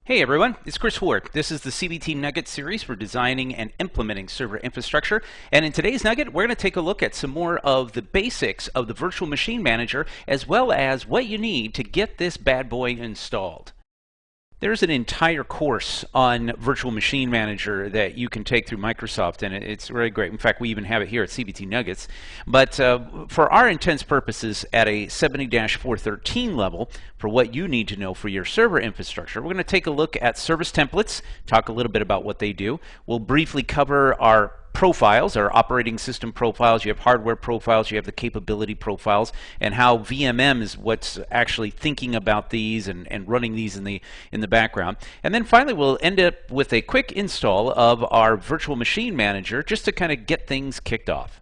Hey everyone, it's Chris Ward. This is the CBT Nugget series for designing and implementing server infrastructure. And in today's Nugget, we're going to take a look at some more of the basics of the Virtual Machine Manager, as well as what you need to get this bad boy installed. There's an entire course on Virtual Machine Manager that you can take through Microsoft, and it's really great. In fact, we even have it here at CBT Nuggets. But for our intents purposes, at a 70-413 level, for what you need to know for your server infrastructure, we're going to take a look at service templates, talk a little bit about what they do. We'll briefly cover our profiles, our operating system profiles. You have hardware profiles, you have the capability profiles, and how VMM is what's actually thinking about these and running these in the background. And then finally we'll end up with a quick install of our Virtual Machine Manager just to kind of get things kicked off.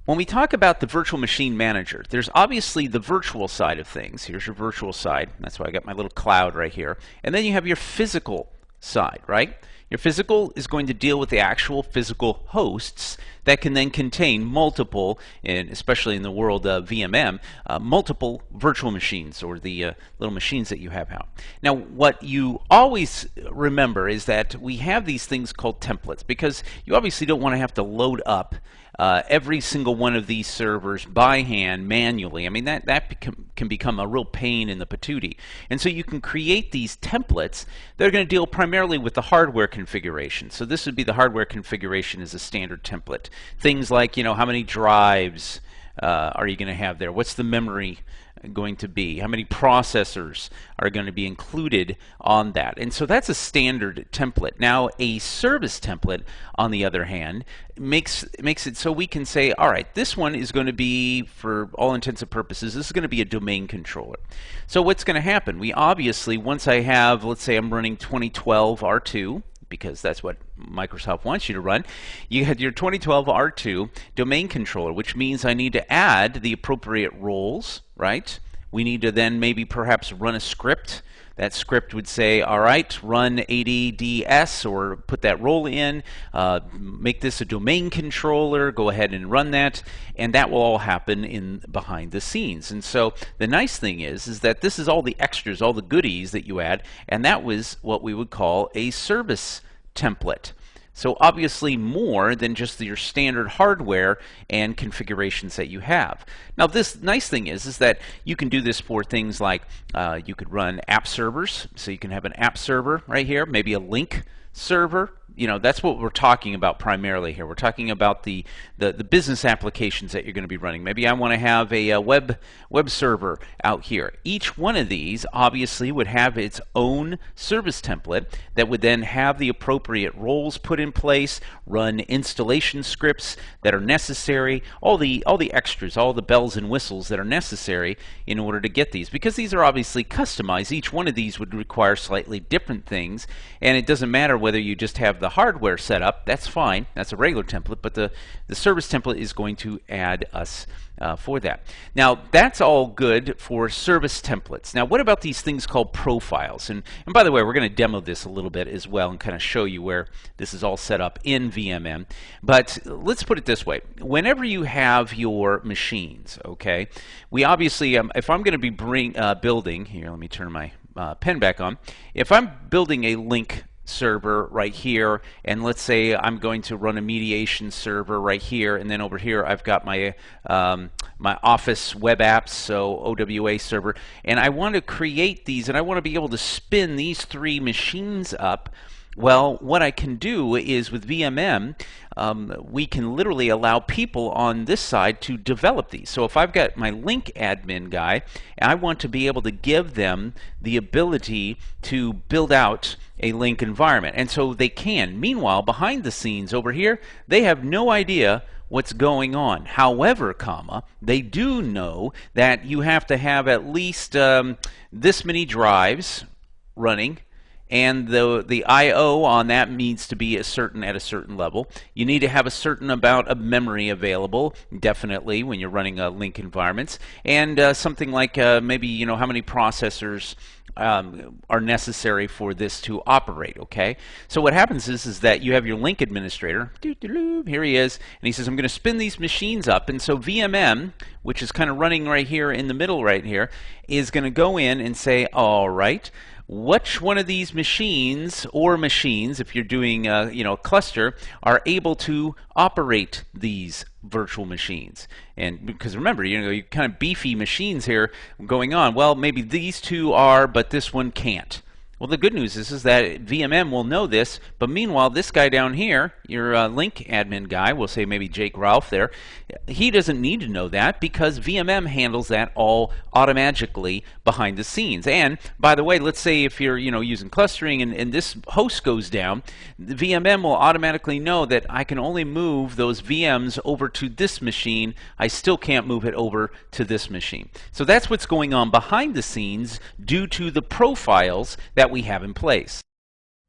When we talk about the Virtual Machine Manager, there's obviously the virtual side of things. Here's your virtual side. That's why I got my little cloud right here. And then you have your physical side, right? Your physical is going to deal with the actual physical hosts that can then contain multiple, and especially in the world of VMM, multiple virtual machines, or the little machines that you have out. Now, what you always remember is that we have these things called templates, because you obviously don't want to have to load up every single one of these servers by hand manually. I mean, that can become a real pain in the patootie. And so you can create these templates that are going to deal primarily with the hardware configuration. So this would be the hardware configuration as a standard template. Things like, how many drives are you going to have there? What's the memory going to be? How many processors are going to be included on that? And so that's a standard template. Now, a service template, on the other hand, makes it so we can say, all right, this one is going to be, for all intents and purposes, this is going to be a domain controller. So what's going to happen? We obviously, once I have, let's say I'm running 2012 R2, because that's what Microsoft wants you to run. You had your 2012 R2 domain controller, which means I need to add the appropriate roles, right? We need to then maybe perhaps run a script. That script would say, all right, run ADDS, or put that role in, make this a domain controller, go ahead and run that, and that will all happen behind the scenes. And so the nice thing is that this is all the extras, all the goodies that you add, and that was what we would call a service template. So obviously more than just your standard hardware and configurations that you have. Now, this nice thing is that you can do this for things like you could run app servers. So you can have an app server right here, maybe a link server. That's what we're talking about primarily here. We're talking about the business applications that you're going to be running. Maybe I want to have a web server out here. Each one of these obviously would have its own service template that would then have the appropriate roles put in place, run installation scripts that are necessary, all the extras, all the bells and whistles that are necessary in order to get these. Because these are obviously customized, each one of these would require slightly different things, and it doesn't matter whether you just have the hardware set up, that's fine, that's a regular template, but the service template is going to add us for that. Now, that's all good for service templates. Now, what about these things called profiles? And by the way, we're going to demo this a little bit as well and kind of show you where this is all set up in VMM. But let's put it this way. Whenever you have your machines, okay, we obviously, if I'm going to be building, here, let me turn my pen back on. If I'm building a link server right here, and let's say I'm going to run a mediation server right here, and then over here I've got my my Office web apps, so OWA server, and I want to create these, and I want to be able to spin these three machines up. Well, what I can do is with VMM, we can literally allow people on this side to develop these. So if I've got my link admin guy, I want to be able to give them the ability to build out a link environment. And so they can. Meanwhile, behind the scenes over here, they have no idea what's going on. However, they do know that you have to have at least this many drives running, and the I/O on that needs to be at a certain level. You need to have a certain amount of memory available, definitely, when you're running link environments, and something like maybe how many processors are necessary for this to operate. Okay, so what happens is that you have your link administrator. Here he is, and he says, I'm going to spin these machines up, and so VMM, which is kind of running right here in the middle right here, is going to go in and say, all right, which one of these machines or machines, if you're doing a cluster, are able to operate these virtual machines. And because remember, you kind of beefy machines here going on. Well, maybe these two are, but this one can't. Well, the good news is that VMM will know this, but meanwhile, this guy down here, your link admin guy, we'll say maybe Jake Ralph there, he doesn't need to know that because VMM handles that all automatically behind the scenes. And by the way, let's say if you're using clustering and this host goes down, the VMM will automatically know that I can only move those VMs over to this machine. I still can't move it over to this machine. So that's what's going on behind the scenes due to the profiles that we have in place.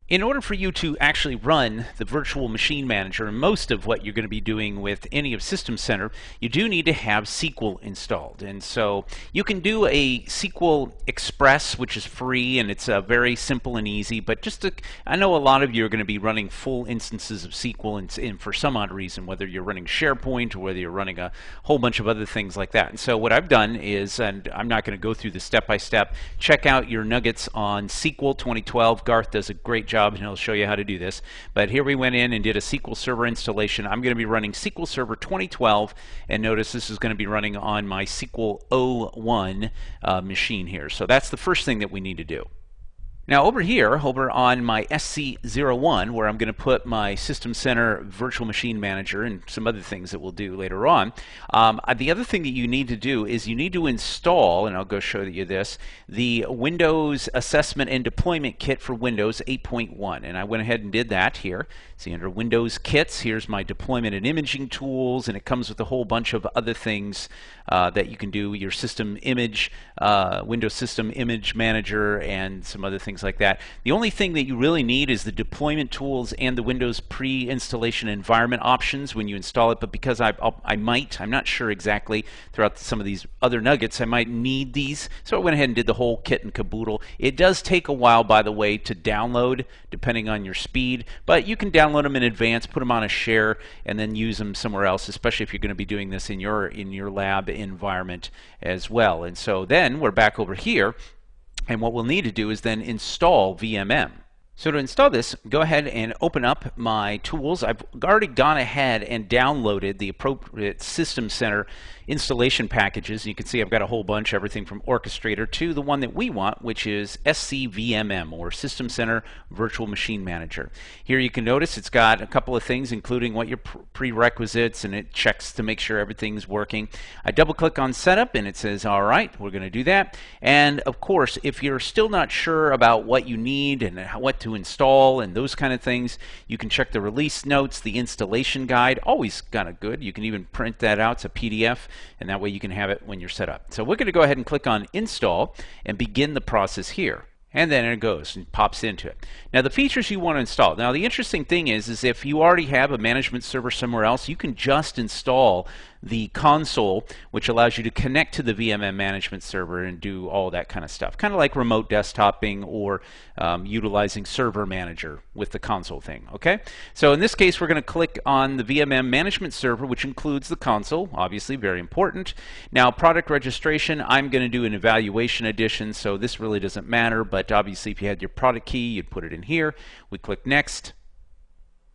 In order for you to actually run the virtual machine manager, and most of what you're going to be doing with any of System Center, you do need to have SQL installed. And so you can do a SQL Express, which is free, and it's very simple and easy. But I know a lot of you are going to be running full instances of SQL, and for some odd reason, whether you're running SharePoint or whether you're running a whole bunch of other things like that. And so what I've done is, and I'm not going to go through this step by step, check out your nuggets on SQL 2012. Garth does a great job, and he'll show you how to do this. But here we went in and did a SQL Server installation. I'm going to be running SQL Server 2012, and notice this is going to be running on my SQL 01 machine here. So that's the first thing that we need to do. Now over here, over on my SC01, where I'm going to put my System Center Virtual Machine Manager and some other things that we'll do later on, the other thing that you need to do is you need to install, and I'll go show you this, the Windows Assessment and Deployment Kit for Windows 8.1. And I went ahead and did that here. See, under Windows Kits, here's my deployment and imaging tools, and it comes with a whole bunch of other things that you can do, your system image, Windows System Image Manager, and some other things like that. The only thing that you really need is the deployment tools and the Windows pre-installation environment options when you install it, but because I'm not sure exactly throughout some of these other nuggets, I might need these, so I went ahead and did the whole kit and caboodle. It does take a while, by the way, to download, depending on your speed, but you can download them in advance, put them on a share, and then use them somewhere else, especially if you're going to be doing this in your lab environment as well. And so then we're back over here, and what we'll need to do is then install VMM. So to install this, go ahead and open up my tools. I've already gone ahead and downloaded the appropriate System Center installation packages. You can see I've got a whole bunch, everything from Orchestrator to the one that we want, which is SCVMM, or System Center Virtual Machine Manager. Here you can notice it's got a couple of things, including what your prerequisites, and it checks to make sure everything's working. I double click on Setup, and it says, all right, we're going to do that. And of course, if you're still not sure about what you need and what to install and those kind of things, you can check the release notes, the installation guide, always kind of good. You can even print that out. It's a PDF, and that way you can have it when you're set up. So we're going to go ahead and click on Install and begin the process here. And then it goes and pops into it. Now the features you want to install. Now the interesting thing is if you already have a management server somewhere else, you can just install the console, which allows you to connect to the VMM management server and do all that kind of stuff. Kind of like remote desktoping or utilizing Server Manager with the console thing. Okay? So in this case, we're going to click on the VMM management server, which includes the console, obviously very important. Now product registration, I'm going to do an evaluation edition, so this really doesn't matter, but obviously if you had your product key, you'd put it in here. We click Next.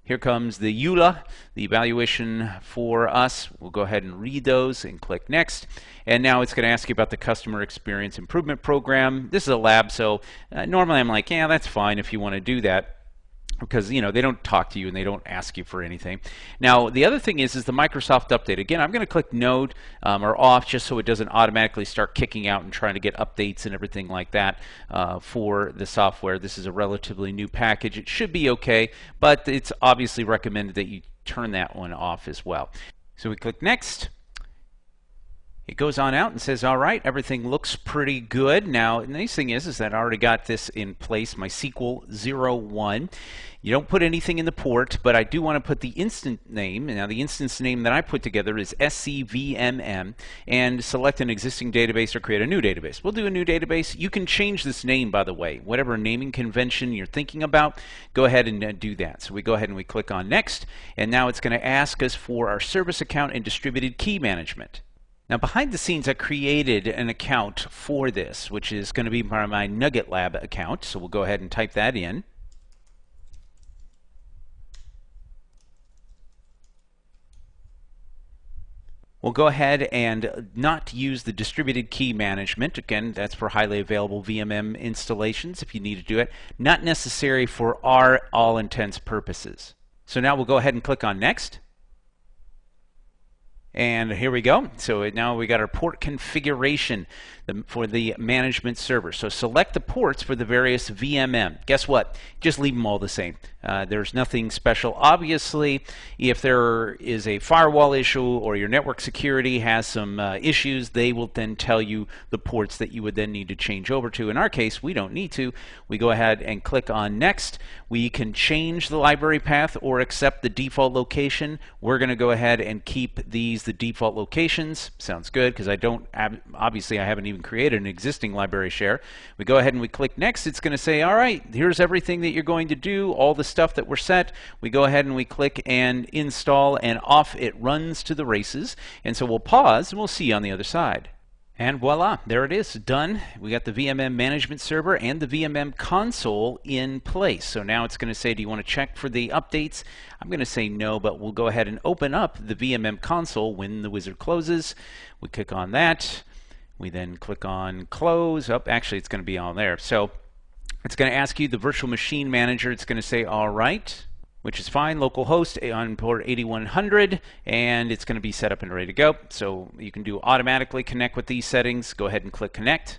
Here comes the EULA, the evaluation for us. We'll go ahead and read those and click Next. And now it's going to ask you about the Customer Experience Improvement Program. This is a lab, so normally I'm like, yeah, that's fine if you want to do that, because they don't talk to you and they don't ask you for anything. Now the other thing is the Microsoft Update. Again, I'm going to click No or Off just so it doesn't automatically start kicking out and trying to get updates and everything like that for the software. This is a relatively new package. It should be okay, but it's obviously recommended that you turn that one off as well. So we click Next. It goes on out and says, all right, everything looks pretty good. Now, the nice thing is that I already got this in place, my SQL 01. You don't put anything in the port, but I do want to put the instance name. Now, the instance name that I put together is SCVMM, and select an existing database or create a new database. We'll do a new database. You can change this name, by the way. Whatever naming convention you're thinking about, go ahead and do that. So we go ahead and we click on Next, and now it's going to ask us for our service account and distributed key management. Now behind the scenes I created an account for this, which is going to be my Nugget Lab account. So we'll go ahead and type that in. We'll go ahead and not use the distributed key management. Again, that's for highly available VMM installations if you need to do it. Not necessary for our all intents purposes. So now we'll go ahead and click on Next. And here we go. So now we got our port configuration for the management server. So select the ports for the various VMM. Guess what? Just leave them all the same. There's nothing special. Obviously, if there is a firewall issue or your network security has some issues, they will then tell you the ports that you would then need to change over to. In our case, we don't need to. We go ahead and click on Next. We can change the library path or accept the default location. We're going to go ahead and keep these the default locations. Sounds good because obviously I haven't even created an existing library share. We go ahead and we click Next. It's going to say, all right, here's everything that you're going to do, all the stuff that we're set. We go ahead and we click and install, and off it runs to the races. And so we'll pause and we'll see you on the other side. And voila, there it is, done. We got the VMM management server and the VMM console in place. So now it's going to say, do you want to check for the updates? I'm going to say no, but we'll go ahead and open up the VMM console when the wizard closes. We click on that. We then click on close. Oh, actually, it's going to be on there. So it's going to ask you the virtual machine manager. It's going to say, all right, which is fine, localhost on port 8100, and it's going to be set up and ready to go. So you can do automatically connect with these settings. Go ahead and click connect,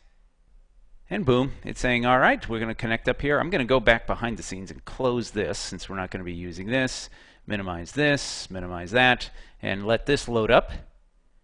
and boom, it's saying, all right, we're going to connect up here. I'm going to go back behind the scenes and close this since we're not going to be using this, minimize that, and let this load up.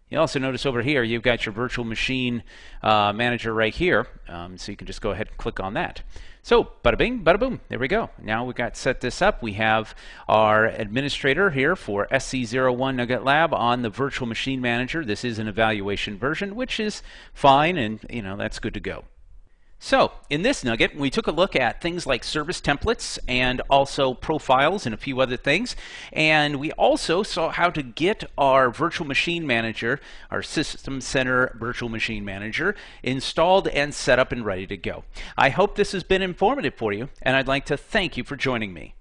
You also notice over here you've got your virtual machine manager right here, so you can just go ahead and click on that. So bada bing, bada boom, there we go. Now we've got set this up. We have our administrator here for SC01 Nugget Lab on the virtual machine manager. This is an evaluation version, which is fine, and that's good to go. So in this nugget, we took a look at things like service templates and also profiles and a few other things. And we also saw how to get our virtual machine manager, our System Center virtual machine manager, installed and set up and ready to go. I hope this has been informative for you, and I'd like to thank you for joining me.